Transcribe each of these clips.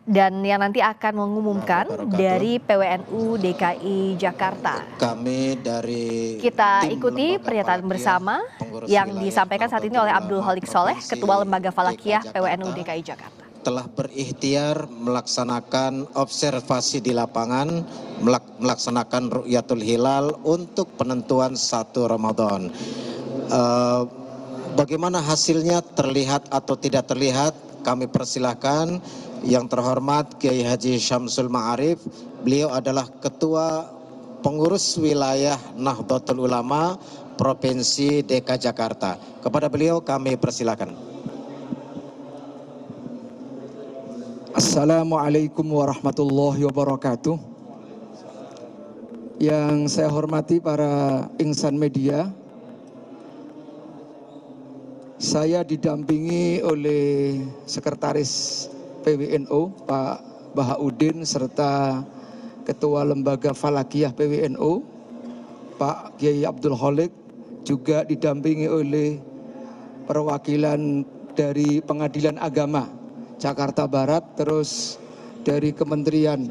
dan yang nanti akan mengumumkan dari PWNU DKI Jakarta. Kami dari kita ikuti pernyataan bersama yang disampaikan saat ini oleh Abdul Halik Soleh, Ketua Lembaga Falakiyah PWNU DKI Jakarta. Telah berikhtiar melaksanakan observasi di lapangan, melaksanakan Ru'yatul Hilal untuk penentuan 1 Ramadan. Bagaimana hasilnya, terlihat atau tidak terlihat, kami persilahkan yang terhormat Kiai Haji Syamsul Ma'arif. Beliau adalah Ketua Pengurus Wilayah Nahdlatul Ulama Provinsi DKI Jakarta. Kepada beliau kami persilakan. Assalamualaikum warahmatullahi wabarakatuh. Yang saya hormati para insan media, saya didampingi oleh Sekretaris PWNU Pak Bahaudin serta Ketua Lembaga Falakiyah PWNU Pak Kiai Abdul Halik, juga didampingi oleh perwakilan dari Pengadilan Agama Jakarta Barat, terus dari Kementerian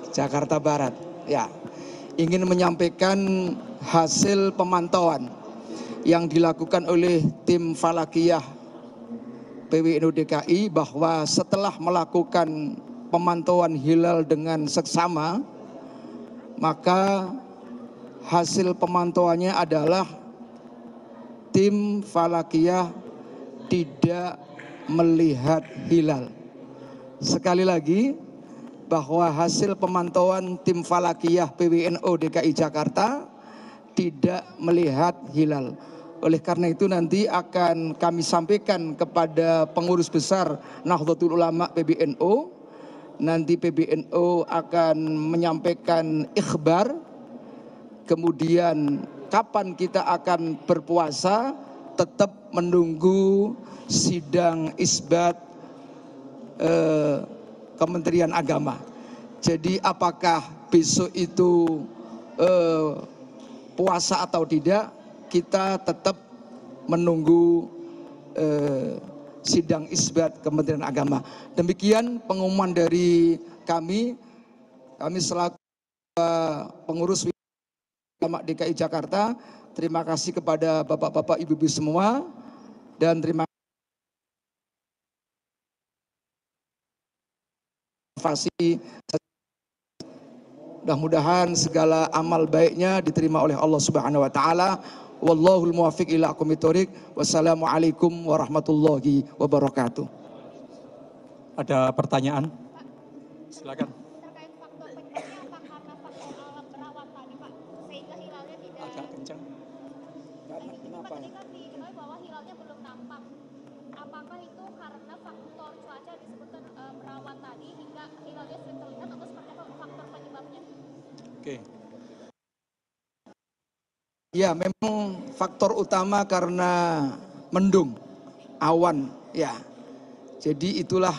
Jakarta Barat, ingin menyampaikan hasil pemantauan yang dilakukan oleh tim Falakiyah PWNU DKI, bahwa setelah melakukan pemantauan hilal dengan seksama, maka hasil pemantauannya adalah tim Falakiyah tidak melihat hilal. Sekali lagi, bahwa hasil pemantauan tim Falakiyah PWNU DKI Jakarta tidak melihat hilal. Oleh karena itu nanti akan kami sampaikan kepada pengurus besar Nahdlatul Ulama PBNU. Nanti PBNU akan menyampaikan ikhbar, kemudian kapan kita akan berpuasa, tetap menunggu sidang isbat Kementerian Agama. Jadi apakah besok itu puasa atau tidak, kita tetap menunggu sidang isbat Kementerian Agama. Demikian pengumuman dari kami selaku pengurus Ulama DKI Jakarta. Terima kasih kepada bapak-bapak, ibu-ibu semua, dan terima kasih. Mudah-mudahan segala amal baiknya diterima oleh Allah Subhanahu wa taala. Wallahul muwaffiq ila aqwamit thoriq. Wassalamualaikum warahmatullahi wabarakatuh. Ada pertanyaan? Silakan. Agak kencang. Kenapa? Ketika diketahui bahwa hilalnya belum nampak, apakah itu karena faktor cuaca disebutkan merawat tadi hingga hilalnya sudah terlihat, atau seperti apa faktor penyebabnya? Oke. Ya, memang faktor utama karena mendung, awan, ya. Jadi itulah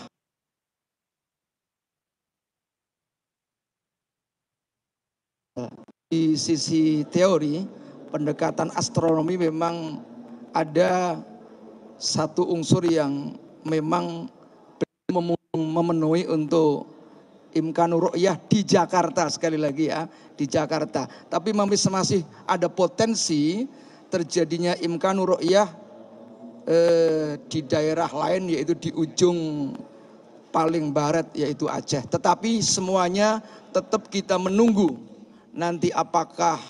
di sisi teori pendekatan astronomi memang ada satu unsur yang memang memenuhi untuk imkanur ru'yah di Jakarta, sekali lagi ya, di Jakarta. Tapi masih ada potensi terjadinya imkanur ru'yah di daerah lain, yaitu di ujung paling barat, yaitu Aceh. Tetapi semuanya tetap kita menunggu nanti apakah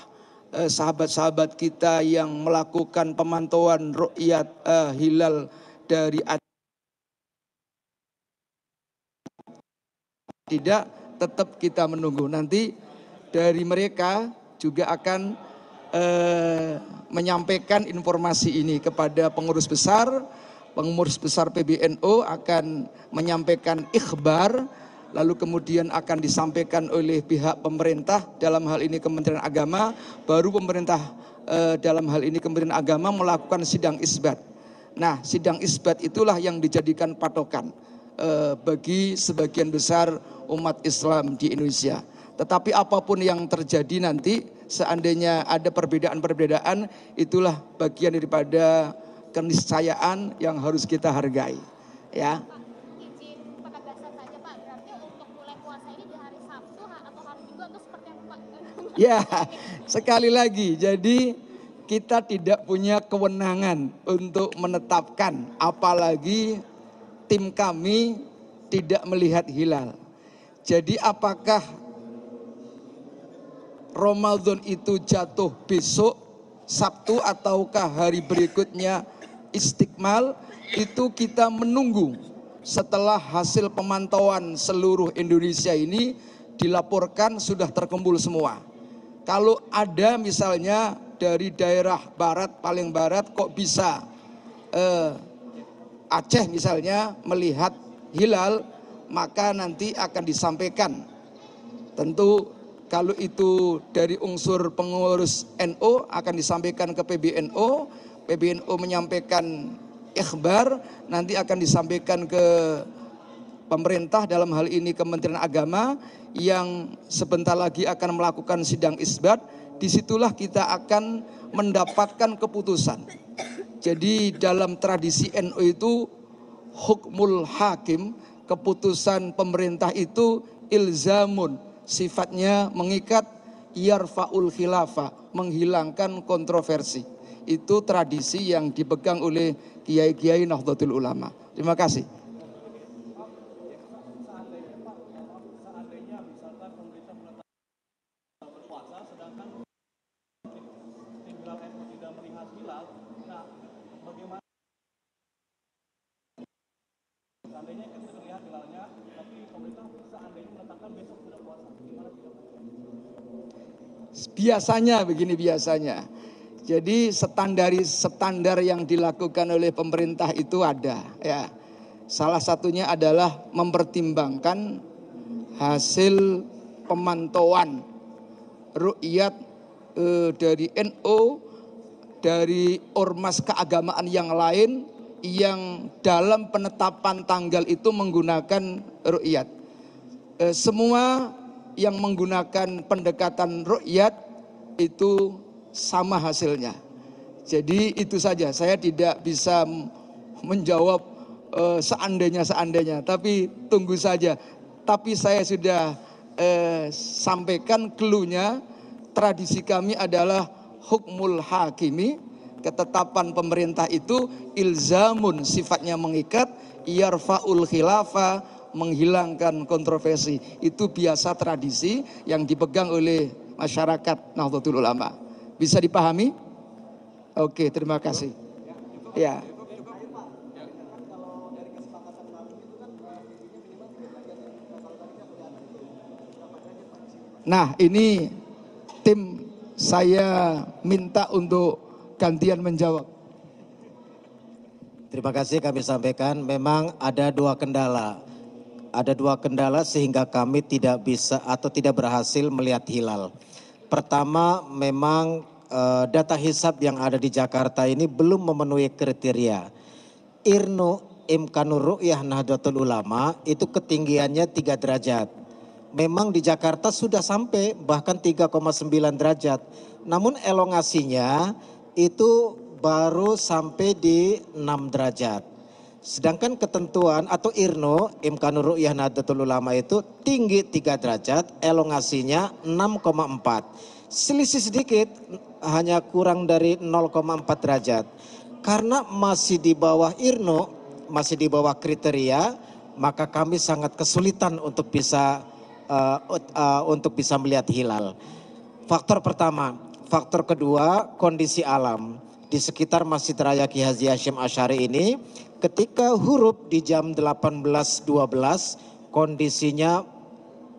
sahabat-sahabat kita yang melakukan pemantauan ru'yat hilal dari Aceh tidak, tetap kita menunggu. Nanti dari mereka juga akan menyampaikan informasi ini kepada pengurus besar PBNU akan menyampaikan ikhbar, lalu kemudian akan disampaikan oleh pihak pemerintah, dalam hal ini Kementerian Agama, baru pemerintah dalam hal ini Kementerian Agama melakukan sidang isbat. Nah, sidang isbat itulah yang dijadikan patokan bagi sebagian besar umat Islam di Indonesia. Tetapi apapun yang terjadi nanti, seandainya ada perbedaan-perbedaan, itulah bagian daripada keniscayaan yang harus kita hargai. ya. Pak, izin penegasan saja Pak, berarti untuk mulai puasa ini di hari Sabtu atau hari Minggu atau seperti apa Pak? Ya, sekali lagi, jadi kita tidak punya kewenangan untuk menetapkan, apalagi tim kami tidak melihat hilal. Jadi apakah Ramadan itu jatuh besok Sabtu ataukah hari berikutnya Istiqmal, itu kita menunggu setelah hasil pemantauan seluruh Indonesia ini dilaporkan sudah terkumpul semua. Kalau ada misalnya dari daerah barat, paling barat kok bisa Aceh misalnya melihat hilal, maka nanti akan disampaikan. Tentu kalau itu dari unsur pengurus NU akan disampaikan ke PBNU, PBNU menyampaikan ikhbar, nanti akan disampaikan ke pemerintah, dalam hal ini Kementerian Agama, yang sebentar lagi akan melakukan sidang isbat. Disitulah kita akan mendapatkan keputusan. Jadi dalam tradisi NU itu hukmul hakim, keputusan pemerintah itu ilzamun, sifatnya mengikat, yarfa'ul khilafah, menghilangkan kontroversi. Itu tradisi yang dipegang oleh kiai-kiai Nahdlatul Ulama. Terima kasih. Biasanya begini biasanya. Jadi standar yang dilakukan oleh pemerintah itu ada ya. Salah satunya adalah mempertimbangkan hasil pemantauan ru'yat dari NU, dari ormas keagamaan yang lain yang dalam penetapan tanggal itu menggunakan ru'yat. Semua yang menggunakan pendekatan ru'yat itu sama hasilnya. Jadi itu saja, saya tidak bisa menjawab seandainya, tapi tunggu saja. Tapi saya sudah sampaikan clue-nya, tradisi kami adalah hukmul hakimi, ketetapan pemerintah itu ilzamun, sifatnya mengikat, yarfa'ul khilafah, menghilangkan kontroversi. Itu biasa tradisi yang dipegang oleh masyarakat Nahdlatul Ulama. Bisa dipahami? Oke, terima kasih. Ya. Nah, ini tim saya minta untuk gantian menjawab. Terima kasih kami sampaikan, memang ada dua kendala. Ada dua kendala sehingga kami tidak bisa atau tidak berhasil melihat hilal. Pertama, memang data hisab yang ada di Jakarta ini belum memenuhi kriteria. IRNU, Imkanur Ru'yah Nahdlatul Ulama, itu ketinggiannya 3 derajat. Memang di Jakarta sudah sampai bahkan 3,9 derajat. Namun elongasinya itu baru sampai di 6 derajat. Sedangkan ketentuan atau IRNU, Imkanur Ru'yah Nahdlatul Ulama, itu tinggi 3 derajat, elongasinya 6,4. Selisih sedikit, hanya kurang dari 0,4 derajat. Karena masih di bawah IRNU, masih di bawah kriteria, maka kami sangat kesulitan untuk bisa melihat hilal. Faktor pertama. Faktor kedua, kondisi alam. Di sekitar Masjid Raya Ki Haji Hashim Asy'ari ini, ketika huruf di jam 18.12, kondisinya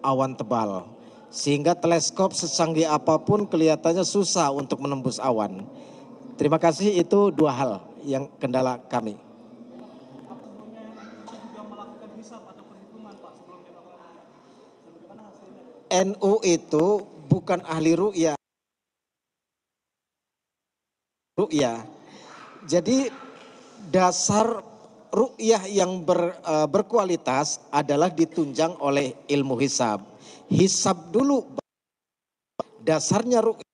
awan tebal. Sehingga teleskop secanggih apapun kelihatannya susah untuk menembus awan. Terima kasih, itu dua hal yang kendala kami. NU itu bukan ahli ru'yah. Jadi dasar ru'yah yang berkualitas adalah ditunjang oleh ilmu hisab. Hisab dulu dasarnya ru'yah.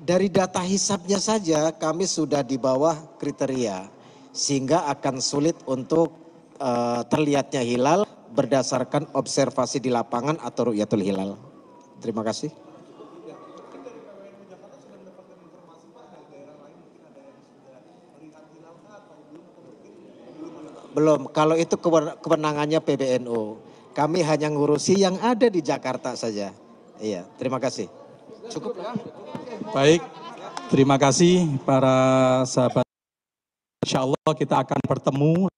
Dari data hisabnya saja kami sudah di bawah kriteria. sehingga akan sulit untuk terlihatnya hilal berdasarkan observasi di lapangan atau ru'yatul hilal. Terima kasih. Belum, kalau itu kewenangannya PBNU. Kami hanya ngurusi yang ada di Jakarta saja. Iya, terima kasih. Cukup ya. Baik, terima kasih para sahabat. Insya Allah kita akan bertemu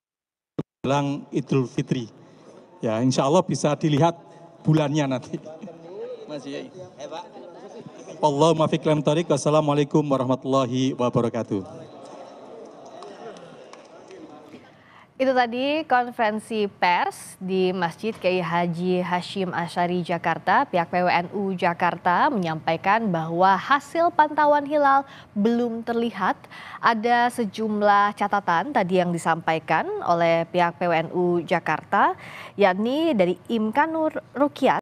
jelang Idul Fitri. Ya, insya Allah bisa dilihat bulannya nanti. Masih. Allahumma fiq lam thoriq. Wassalamualaikum warahmatullahi wabarakatuh. Itu tadi konferensi pers di Masjid Kiai Haji Hashim Asy'ari Jakarta. Pihak PWNU Jakarta menyampaikan bahwa hasil pantauan hilal belum terlihat. Ada sejumlah catatan tadi yang disampaikan oleh pihak PWNU Jakarta, yakni dari Imkanur Rukyat.